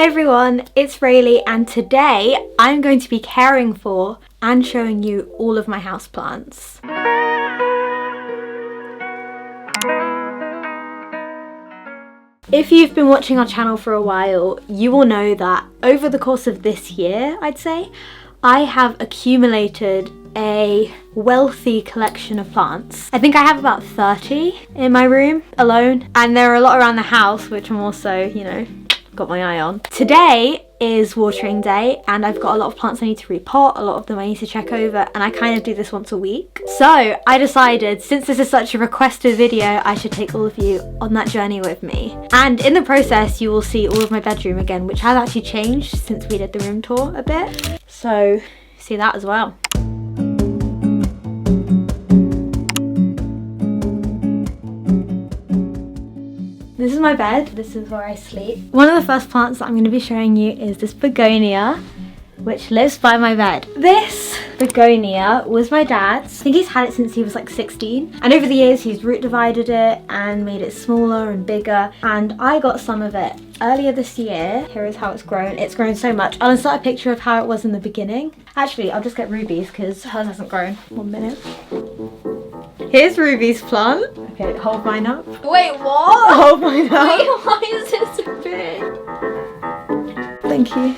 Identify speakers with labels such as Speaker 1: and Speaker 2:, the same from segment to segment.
Speaker 1: everyone, it's Raylee and today I'm going to be caring for and showing you all of my houseplants. If you've been watching our channel for a while, you will know that over the course of this year, I'd say, I have accumulated a wealthy collection of plants. I think I have about 30 in my room alone, and there are a lot around the house which I'm also, got my eye on. Today is watering day and I've got a lot of plants I need to repot, a lot of them I need to check over, and I kind of do this once a week. So I decided, since this is such a requested video, I should take all of you on that journey with me. And in the process you will see all of my bedroom again, which has actually changed since we did the room tour a bit. So see that as well. This is my bed, this is where I sleep. One of the first plants that I'm going to be showing you is this begonia, which lives by my bed. This begonia was my dad's. I think he's had it since he was like 16. And over the years he's root divided it and made it smaller and bigger. And I got some of it earlier this year. Here is how it's grown. It's grown so much. I'll insert a picture of how it was in the beginning. Actually, I'll just get Ruby's because hers hasn't grown. 1 minute. Here's Ruby's plant. Okay, hold mine up.
Speaker 2: Wait, what?
Speaker 1: Hold mine up.
Speaker 2: Wait, why is it so big?
Speaker 1: Thank you.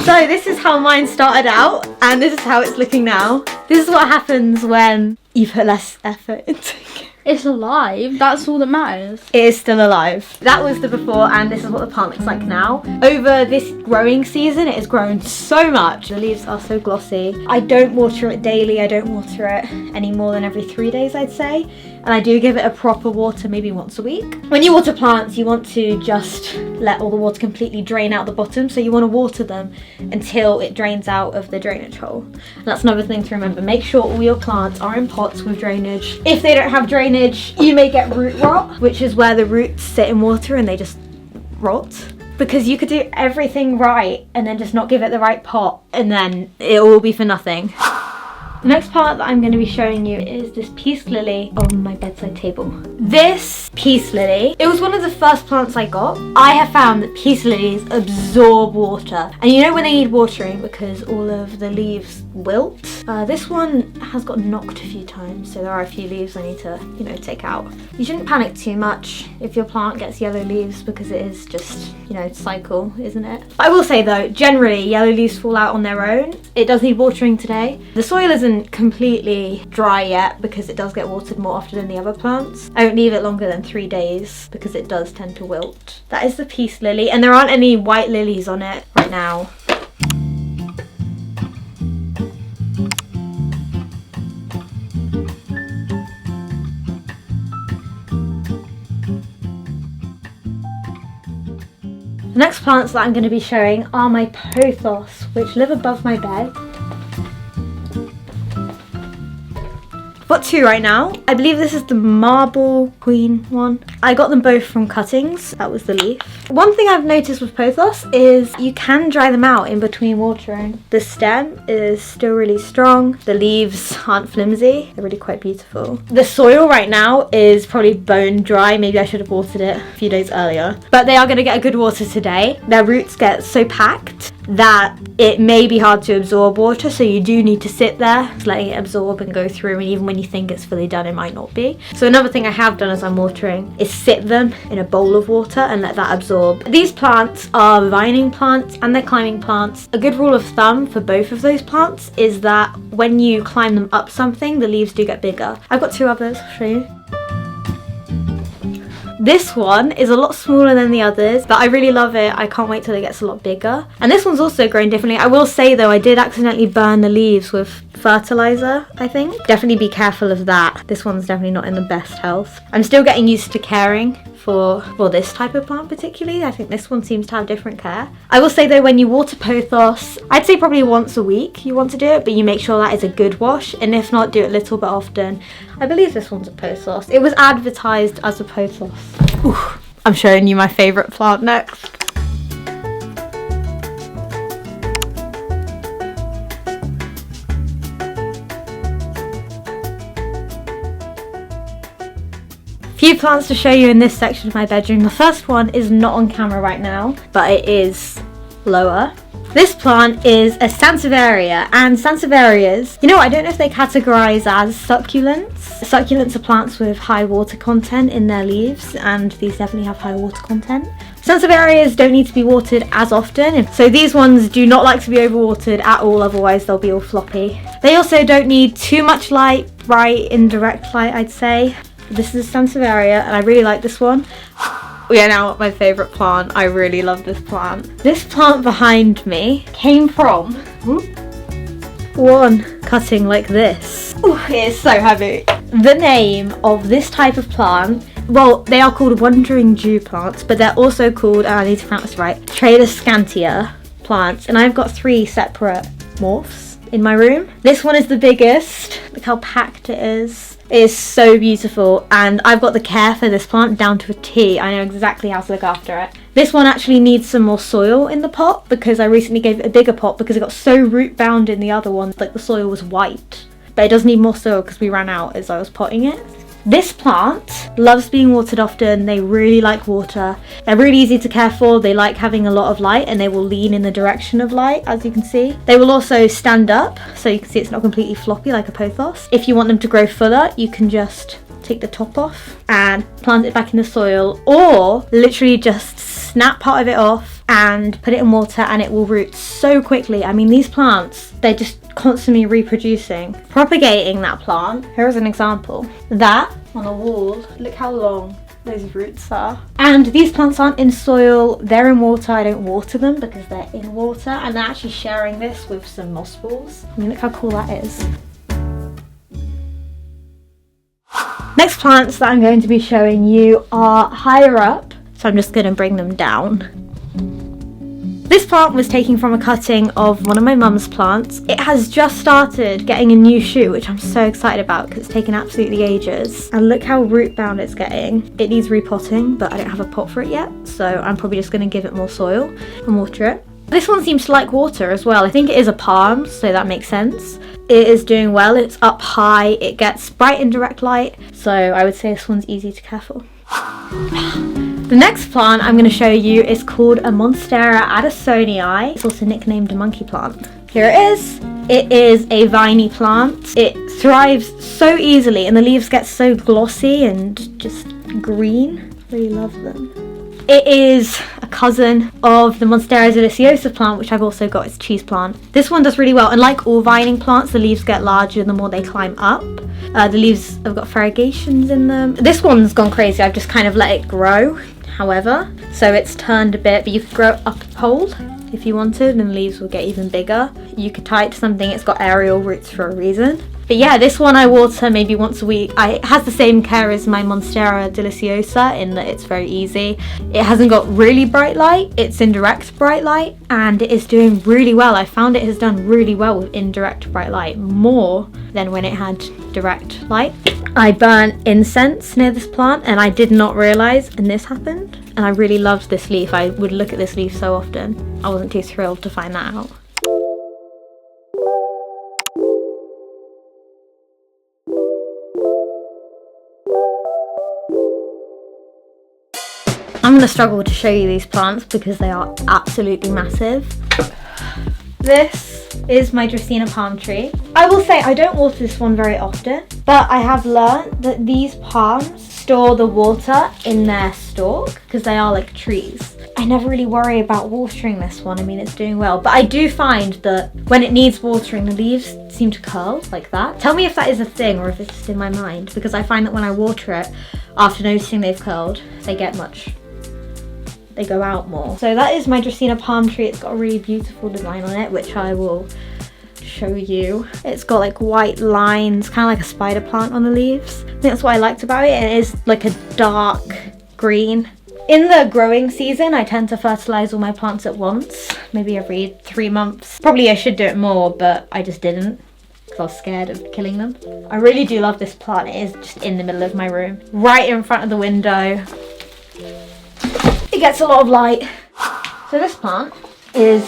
Speaker 1: So this is how mine started out, and this is how it's looking now. This is what happens when you put less effort into it.
Speaker 2: It's alive. That's all that matters.
Speaker 1: It is still alive. That was the before, and this is what the plant looks like now. Over this growing season, it has grown so much. The leaves are so glossy. I don't water it daily. I don't water it any more than every 3 days, I'd say. And I do give it a proper water maybe once a week. When you water plants, you want to just let all the water completely drain out the bottom. So you want to water them until it drains out of the drainage hole. And that's another thing to remember. Make sure all your plants are in pots with drainage. If they don't have drainage, you may get root rot, which is where the roots sit in water and they just rot. Because you could do everything right and then just not give it the right pot, and then it will be for nothing. The next plant that I'm going to be showing you is this peace lily on my bedside table. This peace lily, it was one of the first plants I got. I have found that peace lilies absorb water. And you know when they need watering because all of the leaves wilt? This one has got knocked a few times, so there are a few leaves I need to, take out. You shouldn't panic too much if your plant gets yellow leaves because it is just, cycle, isn't it? I will say though, generally yellow leaves fall out on their own. It does need watering today. The soil isn't completely dry yet because it does get watered more often than the other plants. I don't leave it longer than 3 days because it does tend to wilt. That is the peace lily, and there aren't any white lilies on it right now. The next plants that I'm going to be showing are my pothos, which live above my bed. I've got 2 right now. I believe this is the marble queen one. I got them both from Cuttings. That was the leaf. One thing I've noticed with pothos is you can dry them out in between watering. The stem is still really strong. The leaves aren't flimsy. They're really quite beautiful. The soil right now is probably bone dry. Maybe I should have watered it a few days earlier. But they are going to get a good water today. Their roots get so packed that it may be hard to absorb water, so you do need to sit there letting it absorb and go through, and even when you think it's fully done it might not be. So another thing I have done as I'm watering is sit them in a bowl of water and let that absorb. These plants are vining plants and they're climbing plants. A good rule of thumb for both of those plants is that when you climb them up something, the leaves do get bigger. I've got 2 others, I'll show you. This one is a lot smaller than the others, but I really love it. I can't wait till it gets a lot bigger. And this one's also grown differently. I will say though, I did accidentally burn the leaves with fertilizer, I think. Definitely be careful of that. This one's definitely not in the best health. I'm still getting used to caring for this type of plant particularly. I think this one seems to have different care. I will say though, when you water pothos, I'd say probably once a week you want to do it, but you make sure that is a good wash, and if not, do it a little bit often. I believe this one's a pothos. It was advertised as a pothos. Ooh, I'm showing you my favourite plant next. Few plants to show you in this section of my bedroom. The first one is not on camera right now, but it is lower. This plant is a Sanservieria, and Sanservierias, you know, I don't know if they categorize as succulents. Succulents are plants with high water content in their leaves, and these definitely have high water content. Sanservierias don't need to be watered as often, so these ones do not like to be overwatered at all, otherwise they'll be all floppy. They also don't need too much light, bright, indirect light, I'd say. This is a Sansevieria, and I really like this one. We are now at my favourite plant. I really love this plant. This plant behind me came from one cutting like this. Ooh, it is so heavy. The name of this type of plant, well, they are called wandering Dew plants, but they're also called, I need to pronounce this right, Tradescantia plants. And I've got 3 separate morphs in my room. This one is the biggest. Look how packed it is. It is so beautiful, and I've got the care for this plant down to a T. I know exactly how to look after it. This one actually needs some more soil in the pot because I recently gave it a bigger pot because it got so root bound in the other one, like the soil was white. But it does need more soil because we ran out as I was potting it. This plant loves being watered often. They really like water. They're really easy to care for. They like having a lot of light, and they will lean in the direction of light, as you can see. They will also stand up, so you can see it's not completely floppy like a pothos. If you want them to grow fuller, you can just take the top off and plant it back in the soil, or literally just snap part of it off and put it in water, and it will root so quickly. I mean, these plants, they're just constantly reproducing. Propagating that plant, here is an example. That on a wall, look how long those roots are. And these plants aren't in soil, they're in water. I don't water them because they're in water, and they're actually sharing this with some moss balls. I mean, look how cool that is. Next plants that I'm going to be showing you are higher up, so I'm just going to bring them down. This plant was taken from a cutting of one of my mum's plants. It has just started getting a new shoot, which I'm so excited about because it's taken absolutely ages. And look how root bound it's getting. It needs repotting, but I don't have a pot for it yet, so I'm probably just going to give it more soil and water it. This one seems to like water as well. I think it is a palm, so that makes sense. It is doing well. It's up high. It gets bright indirect light, so I would say this one's easy to care for. The next plant I'm going to show you is called a Monstera adansonii. It's also nicknamed a monkey plant. Here it is. It is a viney plant. It thrives so easily, and the leaves get so glossy and just green. Really love them. It is a cousin of the Monstera deliciosa plant, which I've also got as cheese plant. This one does really well, and like all vining plants, the leaves get larger the more they climb up. The leaves have got variegations in them. This one's gone crazy. I've just kind of let it grow, however, so it's turned a bit, but you could grow up a pole if you wanted, and the leaves will get even bigger. You could tie it to something. It's got aerial roots for a reason. But yeah, this one I water maybe once a week. It has the same care as my Monstera deliciosa in that it's very easy. It hasn't got really bright light, it's indirect bright light, and it is doing really well. I found it has done really well with indirect bright light, more than when it had direct light. I burnt incense near this plant and I did not realise, and this happened. And I really loved this leaf. I would look at this leaf so often. I wasn't too thrilled to find that out. I'm going to struggle to show you these plants because they are absolutely massive. This is my Draceaena palm tree. I will say I don't water this one very often, but I have learned that these palms store the water in their stalk because they are like trees. I never really worry about watering this one. I mean, it's doing well, but I do find that when it needs watering, the leaves seem to curl like that. Tell me if that is a thing or if it's just in my mind, because I find that when I water it, after noticing they've curled, they go out more. So that is my Draceaena palm tree. It's got a really beautiful design on it, which I will show you. It's got like white lines, kind of like a spider plant on the leaves. I think that's what I liked about it. It is like a dark green. In the growing season, I tend to fertilize all my plants at once, maybe every 3 months. Probably I should do it more, but I just didn't because I was scared of killing them. I really do love this plant. It is just in the middle of my room, right in front of the window. It gets a lot of light. So this plant is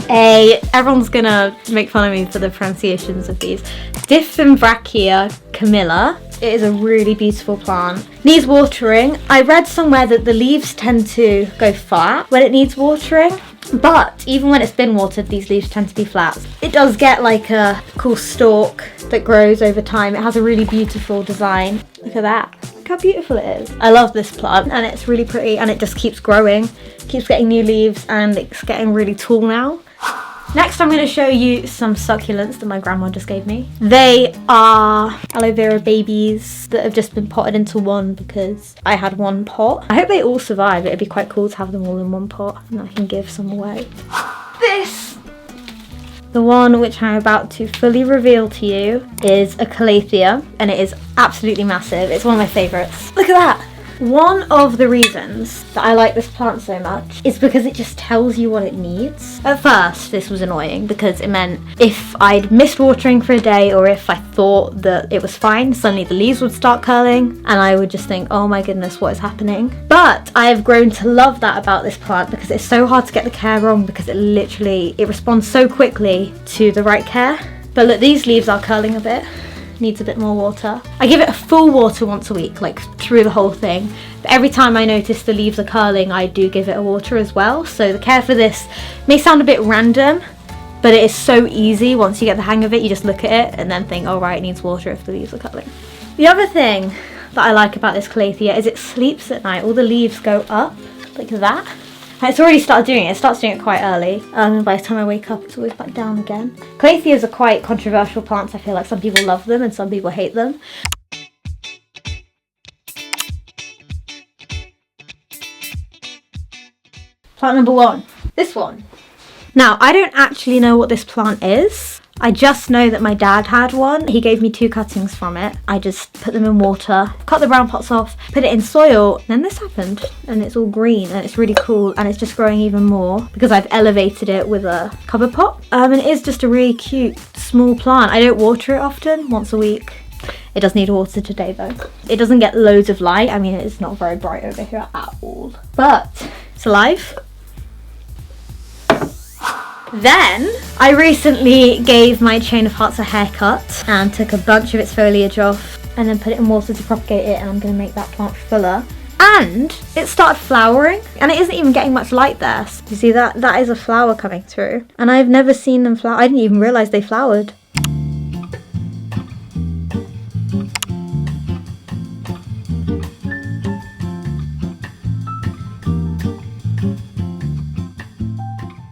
Speaker 1: everyone's gonna make fun of me for the pronunciations of these. Diffimbrachia Camilla. It is a really beautiful plant. Needs watering. I read somewhere that the leaves tend to go flat when it needs watering, but even when it's been watered, these leaves tend to be flat. It does get like a cool stalk that grows over time. It has a really beautiful design. Look at that. Look how beautiful it is. I love this plant, and it's really pretty, and it just keeps growing, keeps getting new leaves, and it's getting really tall now. Next, I'm going to show you some succulents that my grandma just gave me. They are aloe vera babies that have just been potted into one because I had one pot. I hope they all survive. It'd be quite cool to have them all in one pot, and I can give some away. The one which I'm about to fully reveal to you is a Calathea, and it is absolutely massive. It's one of my favourites. Look at that! One of the reasons that I like this plant so much is because it just tells you what it needs. At first, this was annoying because it meant if I'd missed watering for a day, or if I thought that it was fine, suddenly the leaves would start curling and I would just think, oh my goodness, what is happening? But I have grown to love that about this plant because it's so hard to get the care wrong, because it responds so quickly to the right care. But look, these leaves are curling a bit. Needs a bit more water. I give it a full water once a week, like through the whole thing. But every time I notice the leaves are curling, I do give it a water as well. So the care for this may sound a bit random, but it is so easy. Once you get the hang of it, you just look at it and then think, oh right, it needs water if the leaves are curling. The other thing that I like about this Calathea is it sleeps at night. All the leaves go up like that. It's already started doing it. It starts doing it quite early. And by the time I wake up, it's always back down again. Calatheas are quite controversial plants. I feel like some people love them and some people hate them. Plant number 1. This one. Now, I don't actually know what this plant is. I just know that my dad had one. He gave me 2 cuttings from it. I just put them in water, cut the brown pots off, put it in soil, and then this happened. And it's all green, and it's really cool, and it's just growing even more because I've elevated it with a cover pot. And it is just a really cute, small plant. I don't water it often, once a week. It does need water today though. It doesn't get loads of light. I mean, it's not very bright over here at all. But it's alive. Then, I recently gave my chain of hearts a haircut and took a bunch of its foliage off and then put it in water to propagate it, and I'm going to make that plant fuller. And it started flowering, and it isn't even getting much light there. So you see that? That is a flower coming through. And I've never seen them flower. I didn't even realise they flowered.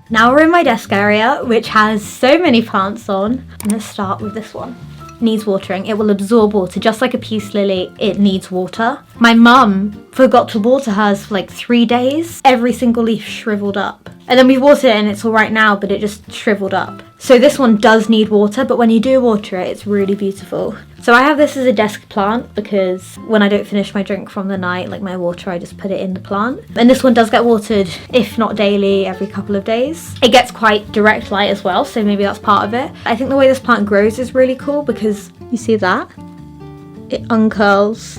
Speaker 1: Now we're in my desk area, which has so many plants on. Let's start with this one. Needs watering. It will absorb water, just like a peace lily. It needs water. My mum forgot to water hers for like 3 days. Every single leaf shriveled up. And then we watered it and it's all right now, but it just shriveled up. So this one does need water, but when you do water it, it's really beautiful. So I have this as a desk plant because when I don't finish my drink from the night, like my water, I just put it in the plant. And this one does get watered, if not daily, every couple of days. It gets quite direct light as well, so maybe that's part of it. I think the way this plant grows is really cool because you see that? It uncurls,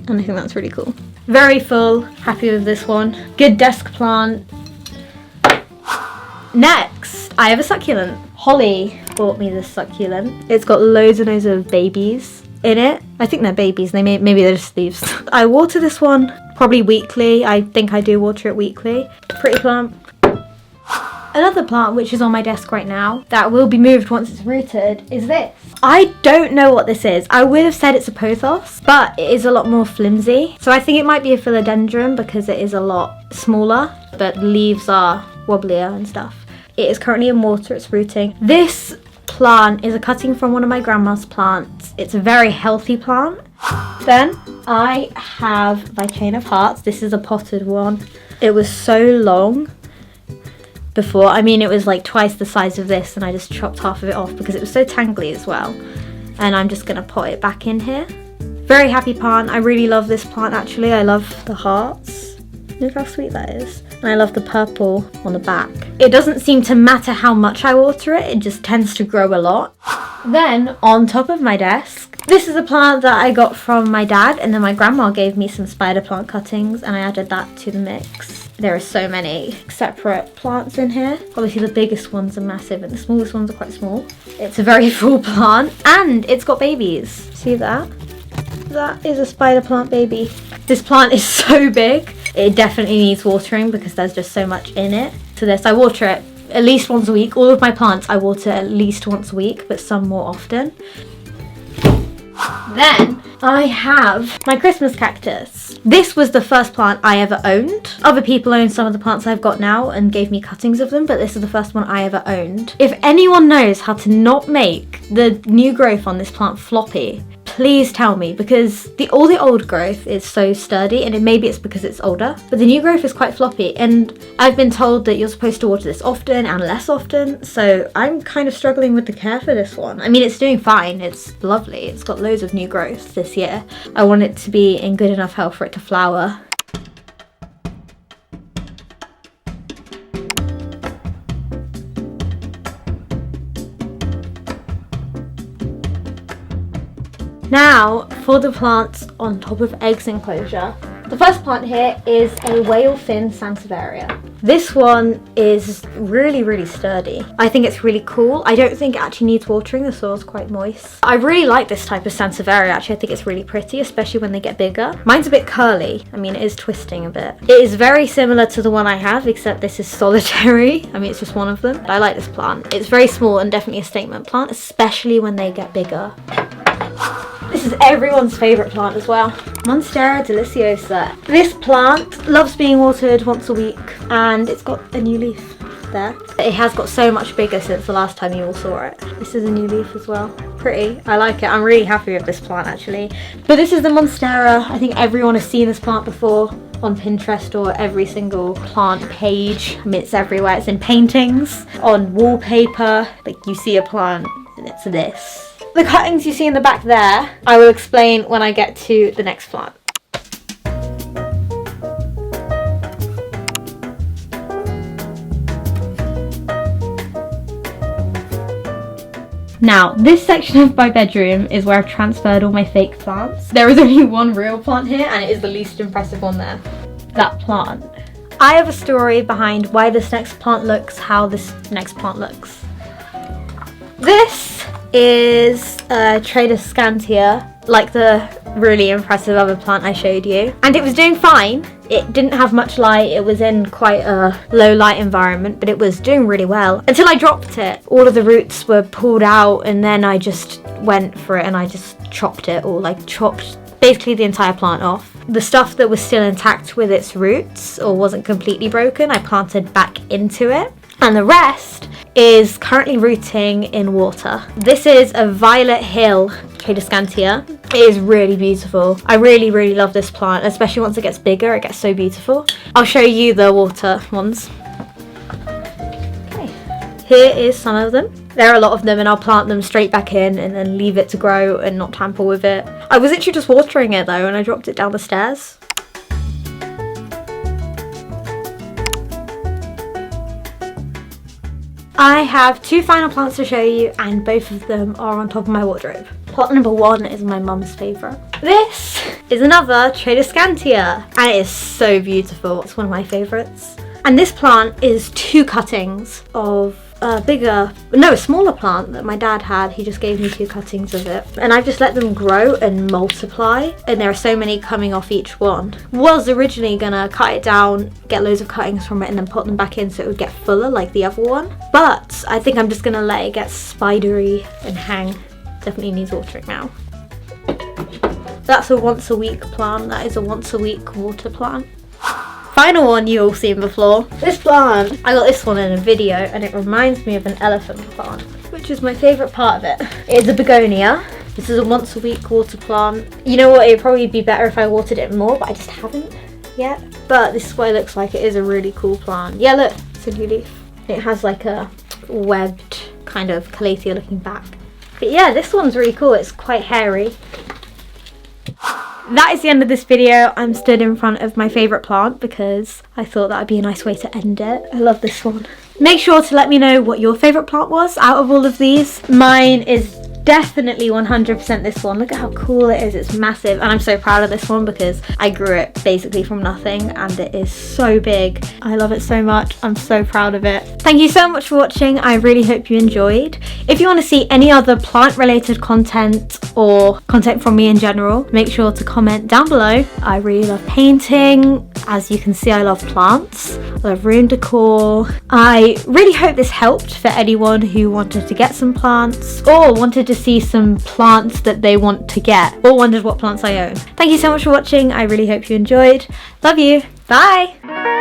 Speaker 1: and I think that's really cool. Very full, happy with this one. Good desk plant. Next, I have a succulent. Holly bought me this succulent. It's got loads and loads of babies in it. I think they're babies. Maybe they're just leaves. I water this one probably weekly. I think I do water it weekly. Pretty plant. Another plant which is on my desk right now that will be moved once it's rooted is this. I don't know what this is. I would have said it's a pothos, but it is a lot more flimsy. So I think it might be a philodendron because it is a lot smaller, but the leaves are wobblier and stuff. It is currently in water, it's rooting. This plant is a cutting from one of my grandma's plants. It's a very healthy plant. Then I have my chain of hearts. This is a potted one. It was so long before. I mean, it was like twice the size of this, and I just chopped half of it off because it was so tangly as well. And I'm just gonna pot it back in here. Very happy plant. I really love this plant actually. I love the hearts. Look how sweet that is. And I love the purple on the back. It doesn't seem to matter how much I water it, it just tends to grow a lot. Then on top of my desk, this is a plant that I got from my dad, and then my grandma gave me some spider plant cuttings and I added that to the mix. there are so many separate plants in here. Obviously the biggest ones are massive and the smallest ones are quite small. It's a very full plant and it's got babies. See that? That is a spider plant baby. This plant is so big. It definitely needs watering because there's just so much in it. To this, I water it at least once a week. All of my plants I water at least once a week, but some more often. Then I have my Christmas cactus. This was the first plant I ever owned. Other people own some of the plants I've got now and gave me cuttings of them, but this is the first one I ever owned. If anyone knows how to not make the new growth on this plant floppy, please tell me, because all the old growth is so sturdy, and maybe it's because it's older, but the new growth is quite floppy, and I've been told that you're supposed to water this often and less often, so I'm kind of struggling with the care for this one. I mean, it's doing fine, it's lovely, it's got loads of new growth this year. I want it to be in good enough health for it to flower. Now for the plants on top of eggs enclosure. The first plant here is a whale fin Sanservieria. This one is really sturdy. I think it's really cool. I don't think it actually needs watering, the soil's quite moist. I really like this type of Sanservieria actually. I think it's really pretty, especially when they get bigger. Mine's a bit curly. I mean, it is twisting a bit. It is very similar to the one I have, except this is solitary. I mean, it's just one of them. But I like this plant. It's very small and definitely a statement plant, especially when they get bigger. This is everyone's favourite plant as well. Monstera deliciosa. This plant loves being watered once a week and it's got a new leaf there. It has got so much bigger since the last time you all saw it. This is a new leaf as well. Pretty. I like it. I'm really happy with this plant actually. But this is the Monstera. I think everyone has seen this plant before on Pinterest or every single plant page. I mean, it's everywhere. It's in paintings, on wallpaper. Like you see a plant and it's this. The cuttings you see in the back there, I will explain when I get to the next plant. Now, this section of my bedroom is where I've transferred all my fake plants. There is only one real plant here and it is the least impressive one there. That plant. I have a story behind why this next plant looks how this next plant looks. This is Tradescantia, like the really impressive other plant I showed you. And it was doing fine. It didn't have much light. It was in quite a low light environment, but it was doing really well. Until I dropped it. All of the roots were pulled out and then I just went for it and I just chopped it all. Like chopped basically the entire plant off. The stuff that was still intact with its roots or wasn't completely broken, I planted back into it. And the rest is currently rooting in water. This is a Violet Hill Cadistantia. It is really beautiful. I really love this plant, especially once it gets bigger, it gets so beautiful. I'll show you the water ones. Okay, here is some of them. There are a lot of them and I'll plant them straight back in and then leave it to grow and not tamper with it. I was literally just watering it though and I dropped it down the stairs. I have two final plants to show you and both of them are on top of my wardrobe. Plant number one is my mum's favourite. This is another Tradescantia and it is so beautiful. It's one of my favourites. And this plant is two cuttings of a smaller plant that my dad had. He just gave me two cuttings of it. And I've just let them grow and multiply. And there are so many coming off each one. Was originally gonna cut it down, get loads of cuttings from it and then put them back in so it would get fuller like the other one. But I think I'm just gonna let it get spidery and hang. Definitely needs watering now. That's a once a week plant. That is a once a week water plant. Final one you all seen before. This plant, I got this one in a video and it reminds me of an elephant plant, which is my favourite part of it. It's a begonia. This is a once a week water plant. You know what, it'd probably be better if I watered it more, but I just haven't yet. But this is what it looks like. It is a really cool plant. Yeah, look, it's a new leaf. It has like a webbed kind of Calathea looking back. But yeah, this one's really cool. It's quite hairy. That is the end of this video. I'm stood in front of my favourite plant because I thought that would be a nice way to end it. I love this one. Make sure to let me know what your favourite plant was out of all of these. Mine is definitely 100% this one. Look at how cool it is. It's massive, and I'm so proud of this one because I grew it basically from nothing and it is so big. I love it so much. I'm so proud of it. Thank you so much for watching. I really hope you enjoyed. If you want to see any other plant related content or content from me in general, make sure to comment down below. I really love painting. As you can see, I love plants. I love room decor. I really hope this helped for anyone who wanted to get some plants or wanted to see some plants that they want to get or wondered what plants I own. Thank you so much for watching. I really hope you enjoyed. Love you. Bye.